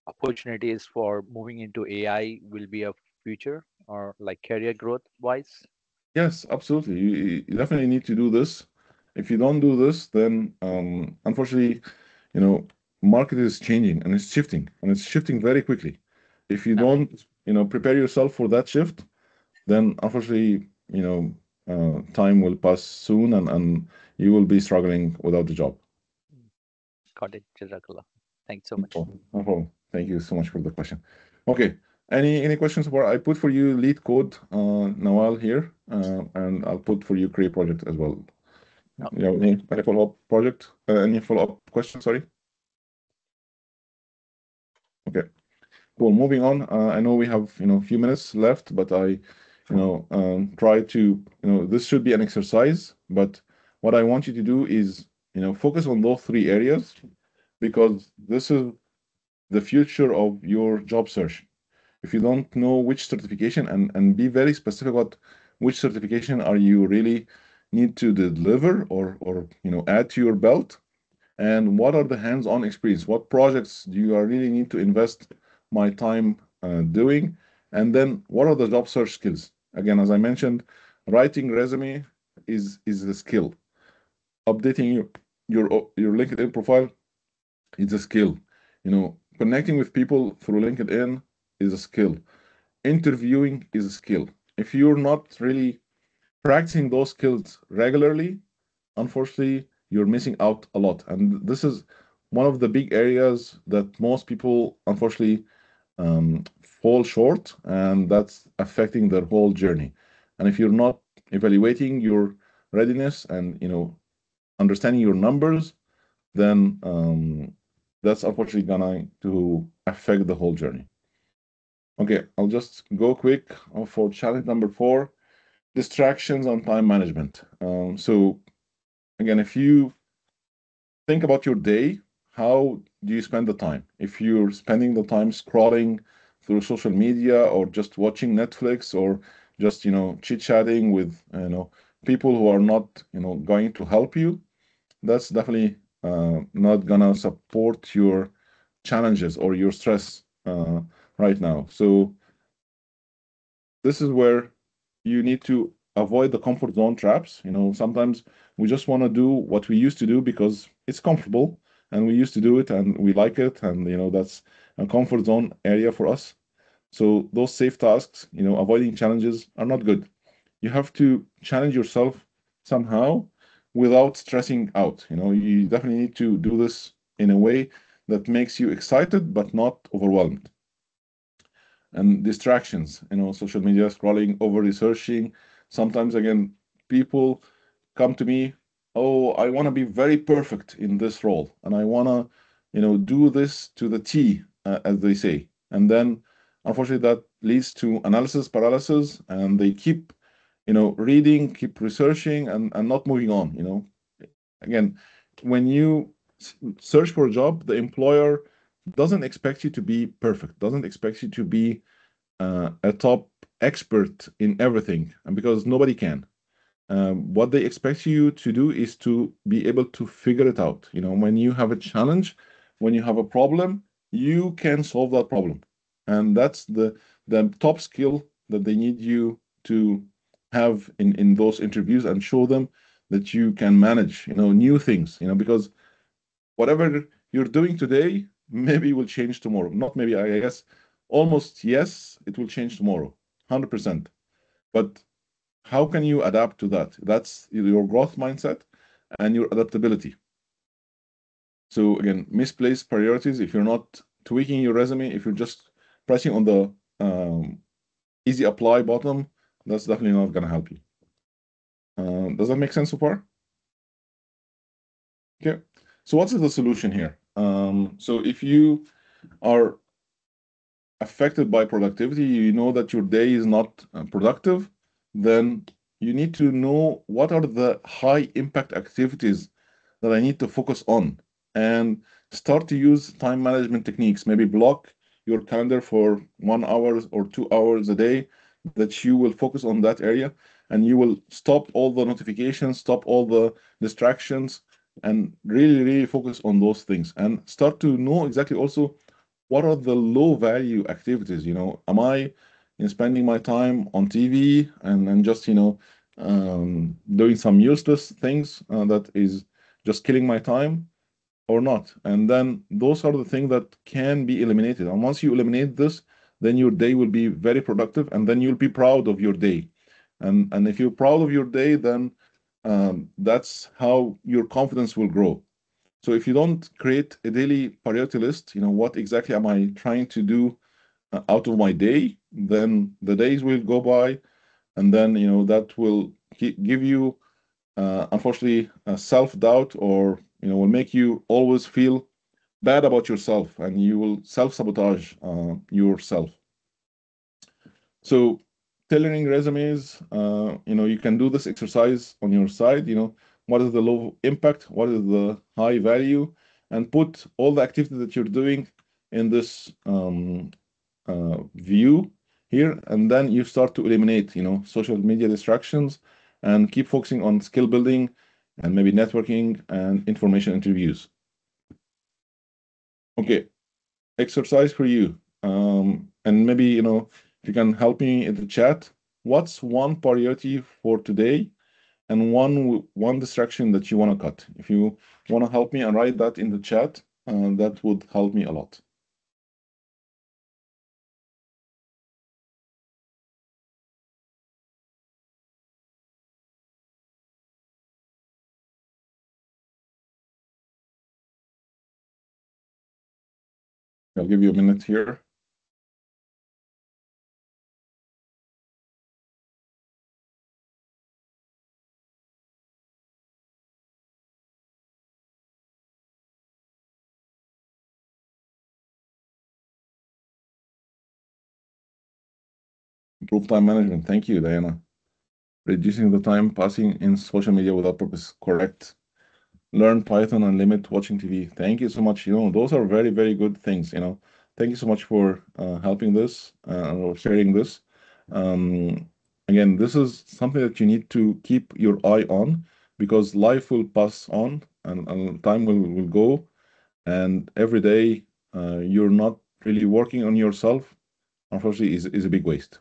opportunities for moving into AI will be a future or like career growth wise. Yes, absolutely. You definitely need to do this. If you don't do this, then unfortunately, you know, market is changing and it's shifting very quickly. If you No, don't, prepare yourself for that shift, then unfortunately, time will pass soon and you will be struggling without the job. mm, got it, Jazakallah. Thanks so No much. problem. No problem. Thank you so much for the question. Okay. Any questions for I put for you lead code, Nawal here, and I'll put for you create project as well. No, Any follow-up project? Any follow-up question? Sorry. Okay. Cool. Moving on. I know we have a few minutes left, but I try to this should be an exercise. But what I want you to do is focus on those three areas because this is the future of your job search. If you don't know which certification and be very specific about which certification are you really need to deliver or add to your belt, and what are the hands-on experience, what projects do you really need to invest my time doing, and then what are the job search skills. Again, as I mentioned, writing resume is a skill. Updating your LinkedIn profile is a skill. Connecting with people through LinkedIn is a skill. Interviewing is a skill. If you're not really practicing those skills regularly, unfortunately, you're missing out a lot. And this is one of the big areas that most people unfortunately fall short, and that's affecting their whole journey. And if you're not evaluating your readiness and understanding your numbers, then that's unfortunately gonna to affect the whole journey. Okay, I'll just go quick for challenge number 4, distractions on time management. So again, if you think about your day, how do you spend the time? If you're spending the time scrolling through social media or just watching Netflix or just, chit-chatting with, people who are not, going to help you, that's definitely not gonna support your challenges or your stress right now. So this is where you need to avoid the comfort zone traps. Sometimes we just want to do what we used to do because it's comfortable and we used to do it and we like it, and that's a comfort zone area for us. So those safe tasks, avoiding challenges are not good. You have to challenge yourself somehow without stressing out. You definitely need to do this in a way that makes you excited but not overwhelmed. And distractions, social media scrolling, over researching. Sometimes, again, people come to me, oh, I want to be very perfect in this role, and I want to, do this to the T, as they say. And then, unfortunately, that leads to analysis paralysis, and they keep, reading, keep researching, and not moving on. Again, when you search for a job, the employer doesn't expect you to be perfect, doesn't expect you to be a top expert in everything, and because nobody can. What they expect you to do is to be able to figure it out. When you have a challenge, when you have a problem, you can solve that problem, and that's the top skill that they need you to have in those interviews, and show them that you can manage new things. Because whatever you're doing today maybe will change tomorrow. Not maybe, I guess, almost yes, it will change tomorrow, 100%. But how can you adapt to that? That's your growth mindset and your adaptability. So again, misplaced priorities. If you're not tweaking your resume, if you're just pressing on the easy apply button, that's definitely not going to help you. Does that make sense so far? Okay. So what's the solution here? So if you are affected by productivity, you know that your day is not productive, then you need to know what are the high impact activities that I need to focus on, and start to use time management techniques. Maybe block your calendar for 1 hour or 2 hours a day that you will focus on that area, and you will stop all the notifications, stop all the distractions, and really, really focus on those things, and start to know exactly also what are the low value activities. Am I spending my time on TV and just doing some useless things that is just killing my time, or not? And then those are the things that can be eliminated, and once you eliminate this, then your day will be very productive, and then you'll be proud of your day. And if you're proud of your day, then that's how your confidence will grow. So if you don't create a daily priority list, what exactly am I trying to do out of my day, then the days will go by, and then that will give you, unfortunately, self-doubt, or will make you always feel bad about yourself, and you will self-sabotage yourself. So tailoring resumes, you can do this exercise on your side. What is the low impact? What is the high value? And put all the activity that you're doing in this view here, and then you start to eliminate, social media distractions, and keep focusing on skill building and maybe networking and information interviews. Okay, exercise for you. And maybe, if you can help me in the chat, what's one priority for today, and one distraction that you want to cut? If you want to help me and write that in the chat, that would help me a lot. I'll give you a minute here. Improve time management. Thank you, Diana. Reducing the time passing in social media without purpose. Correct. Learn Python and limit watching TV. Thank you so much. Those are very, very good things. Thank you so much for helping this or sharing this. Um, Again, this is something that you need to keep your eye on because life will pass on and time will go. And every day you're not really working on yourself, unfortunately, is a big waste.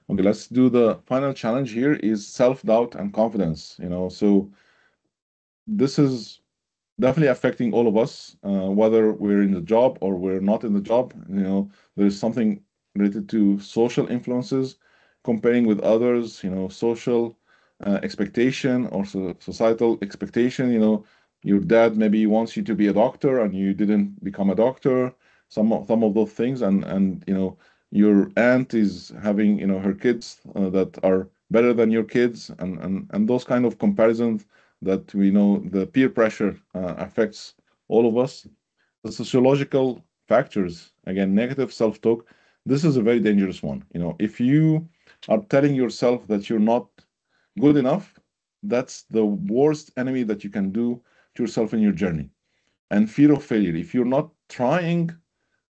Okay, let's do the final challenge here is self-doubt and confidence. So this is definitely affecting all of us, whether we're in the job or we're not in the job. There's something related to social influences, comparing with others, social expectation or societal expectation. Your dad maybe wants you to be a doctor and you didn't become a doctor. Some of those things, and your aunt is having her kids that are better than your kids, and those kind of comparisons that we know the peer pressure affects all of us. The sociological factors, again, negative self talk, this is a very dangerous one. If you are telling yourself that you're not good enough, that's the worst enemy that you can do to yourself in your journey. And fear of failure, if you're not trying,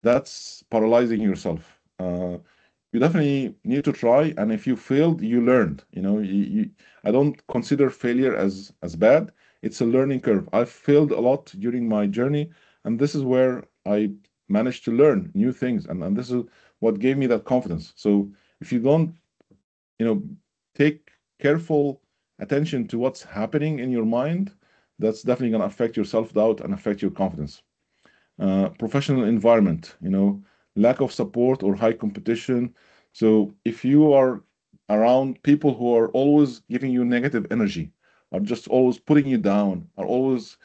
that's paralyzing yourself. You definitely need to try, and if you failed, you learned. I don't consider failure as bad. It's a learning curve. I've failed a lot during my journey, and this is where I managed to learn new things, and this is what gave me that confidence. So if you don't, you know, take careful attention to what's happening in your mind, that's definitely going to affect your self-doubt and affect your confidence. Professional environment, lack of support or high competition. So if you are around people who are always giving you negative energy, are just always putting you down, are always,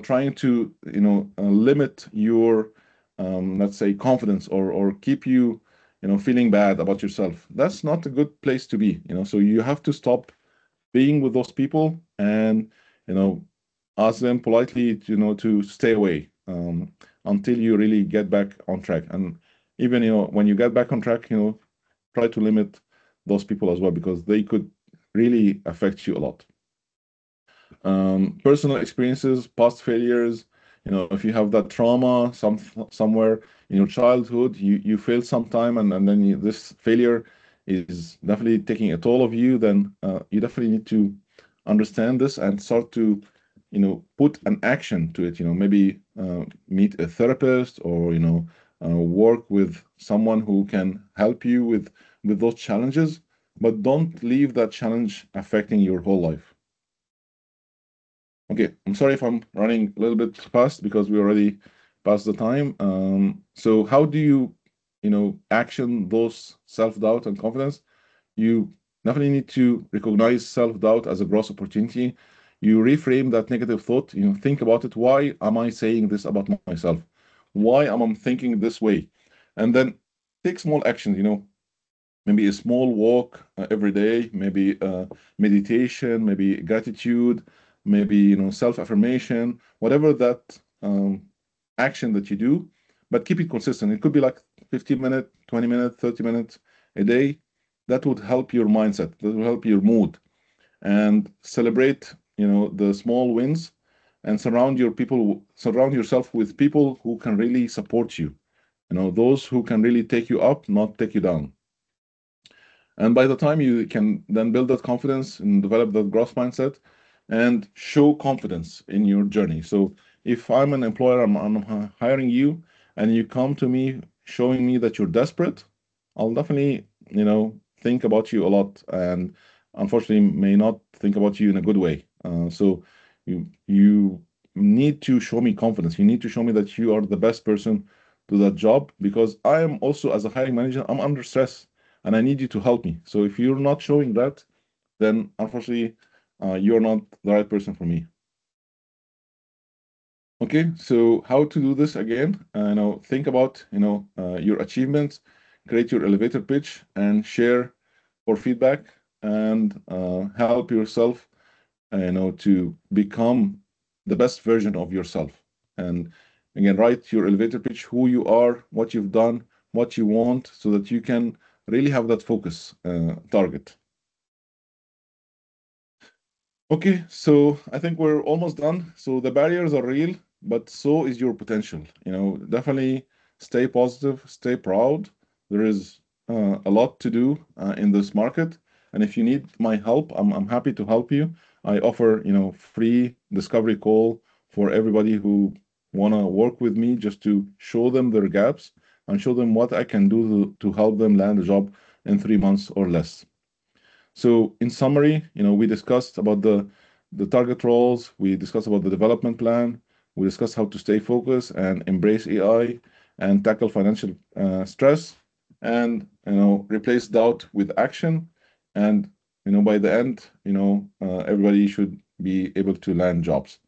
trying to, limit your, let's say, confidence or keep you, feeling bad about yourself, that's not a good place to be. So you have to stop being with those people and you know ask them politely to stay away until you really get back on track. And even when you get back on track, try to limit those people as well because they could really affect you a lot. Personal experiences, past failures. If you have that trauma somewhere in your childhood, you failed sometime, and then this failure is definitely taking a toll of you. Then you definitely need to understand this and start to, put an action to it. Maybe meet a therapist or work with someone who can help you with those challenges, but don't leave that challenge affecting your whole life. Okay, I'm sorry if I'm running a little bit fast because we already passed the time. So how do you, action those self-doubt and confidence? You definitely need to recognize self-doubt as a growth opportunity. You reframe that negative thought, think about it. Why am I saying this about myself? Why am I thinking this way? And then take small actions, maybe a small walk every day, maybe meditation, maybe gratitude, maybe self-affirmation, whatever that action that you do, but keep it consistent. It could be like 15 minutes, 20 minutes, 30 minutes a day. That would help your mindset. That will help your mood. And celebrate, the small wins, and surround yourself with people who can really support you. Those who can really take you up, not take you down. And by the time you can then build that confidence and develop that growth mindset and show confidence in your journey. So if I'm an employer, I'm hiring you, and you come to me showing me that you're desperate, I'll definitely, think about you a lot, and unfortunately may not think about you in a good way. So you need to show me confidence. You need to show me that you are the best person to that job, because I am also, as a hiring manager, I'm under stress and I need you to help me. So if you're not showing that, then unfortunately, you're not the right person for me. Okay, so how to do this again? Think about, your achievements, create your elevator pitch, and share for feedback, and help yourself, to become the best version of yourself. And again, write your elevator pitch, who you are, what you've done, what you want, so that you can really have that focus target. Okay, so I think we're almost done. So the barriers are real, but so is your potential. Definitely stay positive, stay proud. There is a lot to do in this market, and if you need my help, I'm happy to help you. I offer, free discovery call for everybody who wanna work with me, just to show them their gaps and show them what I can do to help them land a job in 3 months or less. So in summary, we discussed about the target roles, we discussed about the development plan, we discussed how to stay focused and embrace AI and tackle financial stress, and replace doubt with action. And by the end, everybody should be able to land jobs.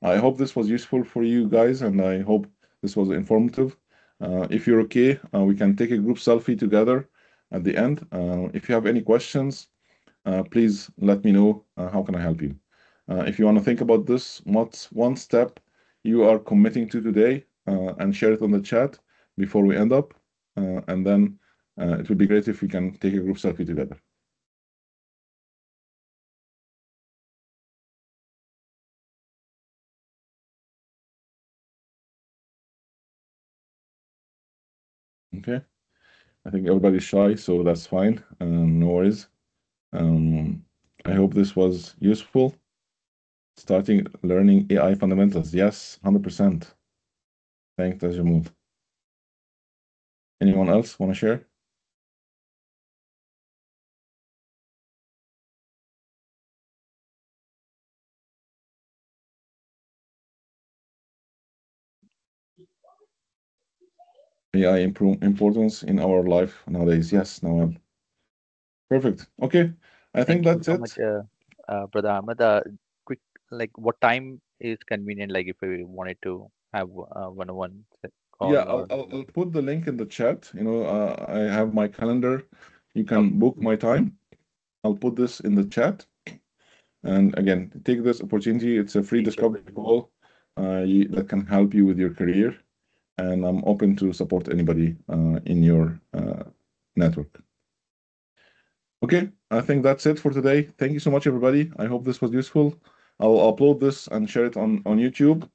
I hope this was useful for you guys, and I hope this was informative. If you're okay, we can take a group selfie together at the end. If you have any questions, please let me know. How can I help you? If you want to think about this, what's one step you are committing to today, and share it on the chat before we end up. And then it would be great if we can take a group selfie together. Okay. I think everybody's shy, so that's fine. No worries. Um, I hope this was useful. Starting learning AI fundamentals. Yes, 100%. Thanks, Tajamul. Anyone else want to share? AI importance in our life nowadays. Yes, Noel. Perfect. Okay. I think Thank you that's so much, it. Brother Ahmed. Quick, like, what time is convenient? Like, if we wanted to have a one-on-one Yeah, call, I'll, or I'll, I'll put the link in the chat. I have my calendar. You okay, can book my time. I'll put this in the chat. And again, take this opportunity. It's a free discovery call that can help you with your career. And I'm open to support anybody in your network. Okay, I think that's it for today. Thank you so much, everybody. I hope this was useful. I'll upload this and share it on YouTube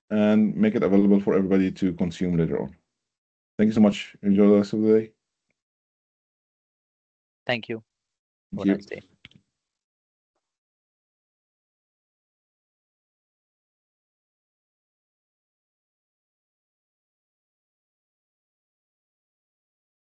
and make it available for everybody to consume later on. Thank you so much. Enjoy the rest of the day. thank you. Thank Have a you. nice day.